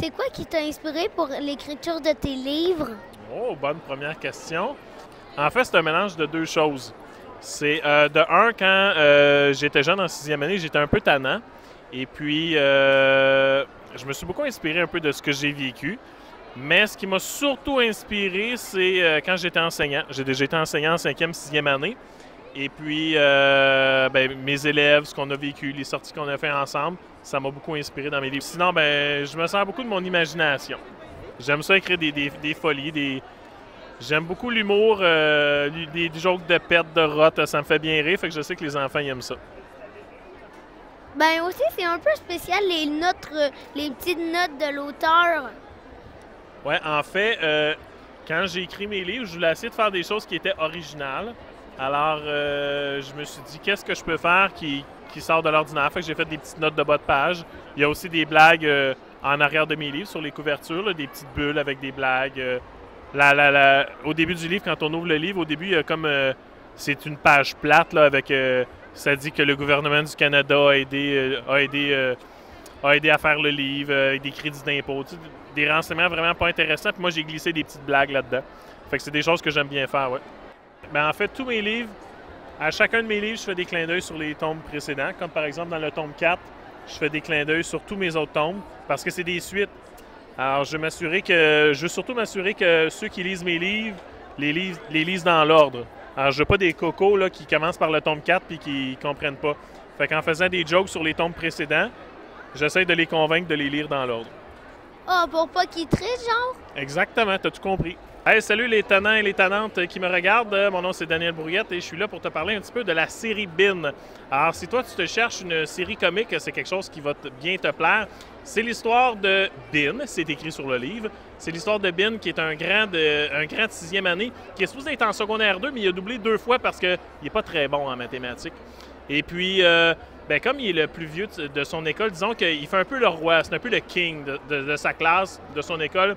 C'est quoi qui t'a inspiré pour l'écriture de tes livres? Oh, bonne première question. En fait, c'est un mélange de deux choses. C'est de un, quand j'étais jeune en sixième année, j'étais un peu tannant. Et puis, je me suis beaucoup inspiré un peu de ce que j'ai vécu. Mais ce qui m'a surtout inspiré, c'est quand j'étais enseignant. J'ai déjà été enseignant en cinquième, sixième année. Et puis, mes élèves, ce qu'on a vécu, les sorties qu'on a fait ensemble, ça m'a beaucoup inspiré dans mes livres. Sinon, je me sers beaucoup de mon imagination. J'aime ça écrire des folies, J'aime beaucoup l'humour, des jokes de pète, de rot, ça me fait bien rire, fait que je sais que les enfants ils aiment ça. Ben aussi, c'est un peu spécial les notes, les petites notes de l'auteur. Ouais, en fait, quand j'ai écrit mes livres, je voulais essayer de faire des choses qui étaient originales. Alors, je me suis dit, qu'est-ce que je peux faire qui sort de l'ordinaire? Fait que j'ai fait des petites notes de bas de page. Il y a aussi des blagues en arrière de mes livres, sur les couvertures, là, des petites bulles avec des blagues. Au début du livre, quand on ouvre le livre, au début, il y a comme... c'est une page plate, là, avec... ça dit que le gouvernement du Canada a aidé à faire le livre, avec des crédits d'impôt. Tu sais, des renseignements vraiment pas intéressants. Puis moi, j'ai glissé des petites blagues là-dedans. Fait que c'est des choses que j'aime bien faire, ouais. En fait, tous mes livres, à chacun de mes livres, je fais des clins d'œil sur les tomes précédents. Comme par exemple, dans le tome 4, je fais des clins d'œil sur tous mes autres tomes, parce que c'est des suites. Alors, je veux surtout m'assurer que ceux qui lisent mes livres, les lisent dans l'ordre. Alors, je veux pas des cocos là, qui commencent par le tome 4 puis qui comprennent pas. Fait qu'en faisant des jokes sur les tomes précédents, j'essaie de les convaincre de les lire dans l'ordre. Ah, pour pas qu'ils trichent, genre? Exactement, t'as tout compris. Hey, salut les tenants et les tenantes qui me regardent. Mon nom c'est Daniel Brouillette et je suis là pour te parler un petit peu de la série Bin. Alors, si toi tu te cherches une série comique, c'est quelque chose qui va bien te plaire. C'est l'histoire de Bin, c'est écrit sur le livre. C'est l'histoire de Bin qui est un grand de sixième année qui est supposé être en secondaire 2, mais il a doublé 2 fois parce qu'il n'est pas très bon en mathématiques. Et puis, comme il est le plus vieux de son école, disons qu'il fait un peu le roi, c'est un peu le king de sa classe, de son école.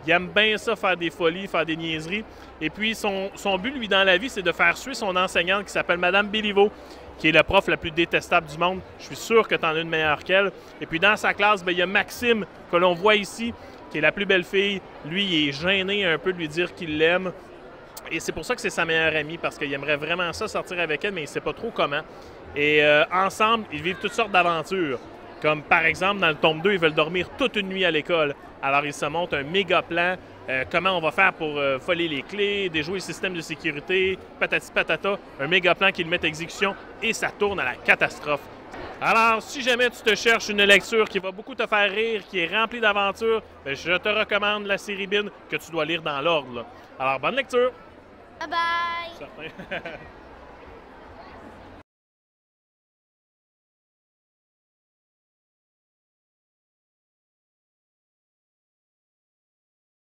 Il aime bien ça, faire des folies, faire des niaiseries. Et puis, son but, lui, dans la vie, c'est de faire suer son enseignante qui s'appelle Madame Béliveau, qui est la prof la plus détestable du monde. Je suis sûr que tu en as une meilleure qu'elle. Et puis, dans sa classe, il y a Maxime, que l'on voit ici, qui est la plus belle fille. Lui, il est gêné un peu de lui dire qu'il l'aime. Et c'est pour ça que c'est sa meilleure amie, parce qu'il aimerait vraiment ça, sortir avec elle, mais il ne sait pas trop comment. Et ensemble, ils vivent toutes sortes d'aventures. Comme par exemple, dans le tome 2, ils veulent dormir toute une nuit à l'école. Alors, ils se montent un méga plan. Comment on va faire pour voler les clés, déjouer le système de sécurité, patati patata. Un méga plan qu'ils mettent à exécution et ça tourne à la catastrophe. Alors, si jamais tu te cherches une lecture qui va beaucoup te faire rire, qui est remplie d'aventures, je te recommande la série Bin que tu dois lire dans l'ordre. Alors, bonne lecture! Bye bye! Certain.